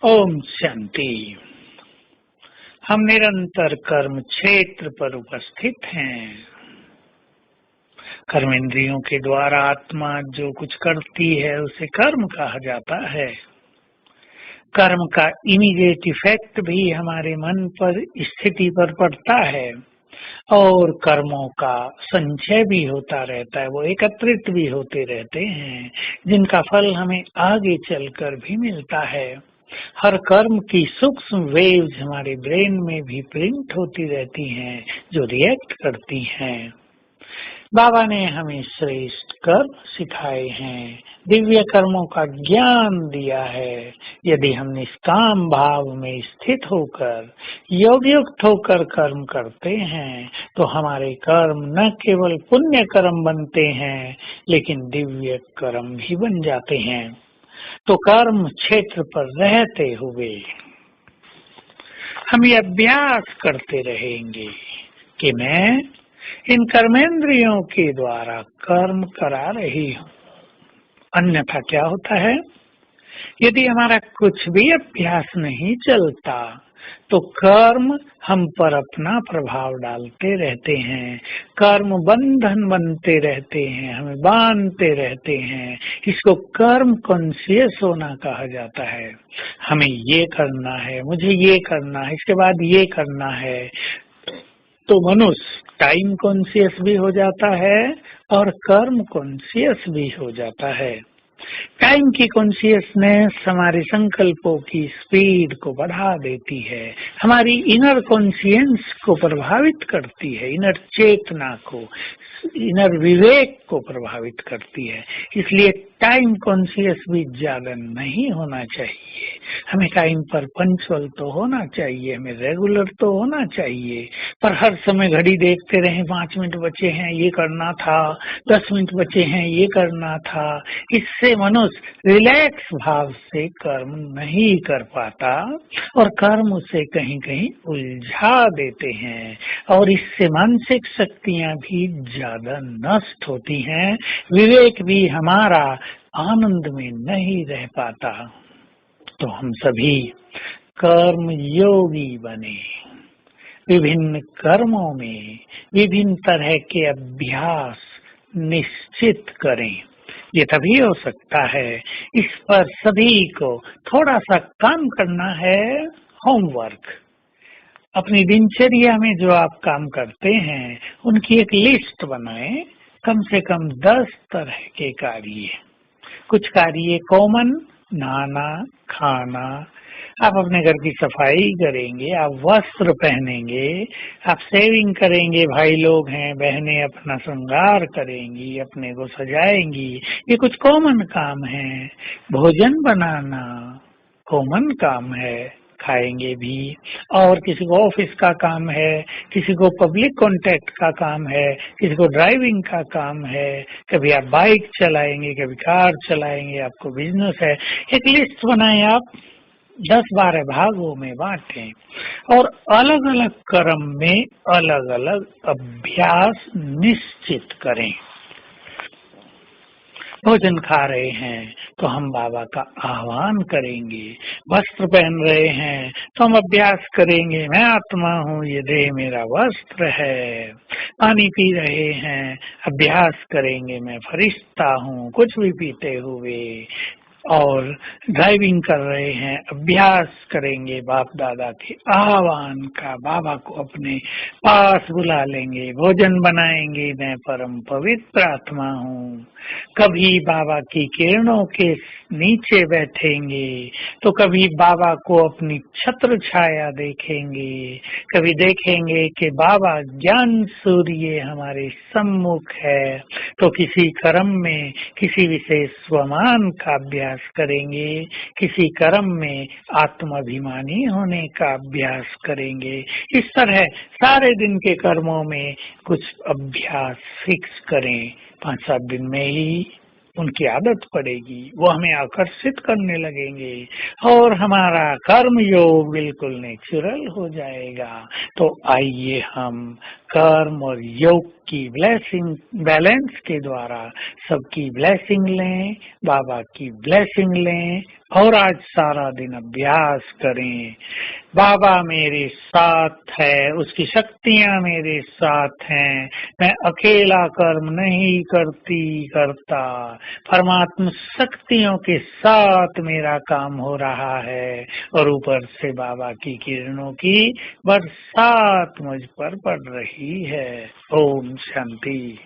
ओम शांति। हम निरंतर कर्म क्षेत्र पर उपस्थित हैं। कर्म इंद्रियों के द्वारा आत्मा जो कुछ करती है उसे कर्म कहा जाता है। कर्म का इमीडिएट इफेक्ट भी हमारे मन पर, स्थिति पर पड़ता है और कर्मों का संचय भी होता रहता है, वो एकत्रित भी होते रहते हैं जिनका फल हमें आगे चलकर भी मिलता है। हर कर्म की सूक्ष्म वेव्स हमारे ब्रेन में भी प्रिंट होती रहती हैं जो रिएक्ट करती हैं। बाबा ने हमें श्रेष्ठ कर्म सिखाए हैं, दिव्य कर्मों का ज्ञान दिया है। यदि हम निष्काम भाव में स्थित होकर योग युक्त होकर कर्म करते हैं तो हमारे कर्म न केवल पुण्य कर्म बनते हैं लेकिन दिव्य कर्म भी बन जाते हैं। तो कर्म क्षेत्र पर रहते हुए हम ये अभ्यास करते रहेंगे कि मैं इन कर्मेंद्रियों के द्वारा कर्म करा रही हूँ। अन्यथा क्या होता है, यदि हमारा कुछ भी अभ्यास नहीं चलता तो कर्म हम पर अपना प्रभाव डालते रहते हैं, कर्म बंधन बनते रहते हैं, हमें बांधते रहते हैं। इसको कर्म कॉन्शियस होना कहा जाता है। हमें ये करना है, मुझे ये करना है, इसके बाद ये करना है। तो मनुष्य टाइम कॉन्शियस भी हो जाता है और कर्म कॉन्शियस भी हो जाता है। टाइम की कॉन्शियसनेस हमारे संकल्पों की स्पीड को बढ़ा देती है, हमारी इनर कॉन्शियंस को प्रभावित करती है, इनर चेतना को, इनर विवेक को प्रभावित करती है। इसलिए टाइम कॉन्शियस भी ज्यादा नहीं होना चाहिए। हमें टाइम पर पंक्चुअल तो होना चाहिए, हमें रेगुलर तो होना चाहिए, पर हर समय घड़ी देखते रहें 5 मिनट बचे हैं ये करना था, 10 मिनट बचे हैं ये करना था। इससे मनुष्य रिलैक्स भाव से कर्म नहीं कर पाता और कर्म उसे कहीं कहीं उलझा देते हैं और इससे मानसिक शक्तियां भी ज्यादा नष्ट होती हैं, विवेक भी हमारा आनंद में नहीं रह पाता। तो हम सभी कर्म योगी बने, विभिन्न कर्मों में विभिन्न तरह के अभ्यास निश्चित करें। ये तभी हो सकता है, इस पर सभी को थोड़ा सा काम करना है। होमवर्क, अपनी दिनचर्या में जो आप काम करते हैं उनकी एक लिस्ट बनाएं, कम से कम 10 तरह के कार्य। कुछ कार्य कॉमन, नहाना, खाना, आप अपने घर की सफाई करेंगे, आप वस्त्र पहनेंगे, आप सेविंग करेंगे, भाई लोग हैं, बहनें अपना श्रृंगार करेंगी, अपने को सजाएंगी, ये कुछ कॉमन काम है। भोजन बनाना कॉमन काम है, खाएंगे भी। और किसी को ऑफिस का काम है, किसी को पब्लिक कांटेक्ट का काम है, किसी को ड्राइविंग का काम है, कभी आप बाइक चलाएंगे, कभी कार चलाएंगे, आपको बिजनेस है। एक लिस्ट बनाएं, आप 10-12 भागों में बांटें और अलग अलग कर्म में अलग अलग अभ्यास निश्चित करें। भोजन खा रहे हैं तो हम बाबा का आह्वान करेंगे, वस्त्र पहन रहे हैं तो हम अभ्यास करेंगे, मैं आत्मा हूँ, ये देह मेरा वस्त्र है। पानी पी रहे हैं, अभ्यास करेंगे, मैं फरिश्ता हूँ, कुछ भी पीते हुए। और ड्राइविंग कर रहे हैं, अभ्यास करेंगे बाप दादा के आह्वान का, बाबा को अपने पास बुला लेंगे। भोजन बनाएंगे, मैं परम पवित्र आत्मा हूँ। कभी बाबा की किरणों के नीचे बैठेंगे तो कभी बाबा को अपनी छत्र छाया देखेंगे, कभी देखेंगे कि बाबा ज्ञान सूर्य हमारे सम्मुख है। तो किसी कर्म में किसी विशेष स्वमान का अभ्यास करेंगे, किसी कर्म में आत्माभिमानी होने का अभ्यास करेंगे। इस तरह सारे दिन के कर्मों में कुछ अभ्यास फिक्स करें। 5-7 दिन में ही उनकी आदत पड़ेगी, वो हमें आकर्षित करने लगेंगे और हमारा कर्म योग बिल्कुल नेचुरल हो जाएगा। तो आइए हम कर्म और योग की ब्लेसिंग बैलेंस के द्वारा सबकी ब्लेसिंग लें, बाबा की ब्लेसिंग लें और आज सारा दिन अभ्यास करें। बाबा मेरे साथ है, उसकी शक्तियां मेरे साथ हैं, मैं अकेला कर्म नहीं करता, परमात्मा शक्तियों के साथ मेरा काम हो रहा है और ऊपर से बाबा की किरणों की बरसात मुझ पर पड़ रही है। ओम शांति।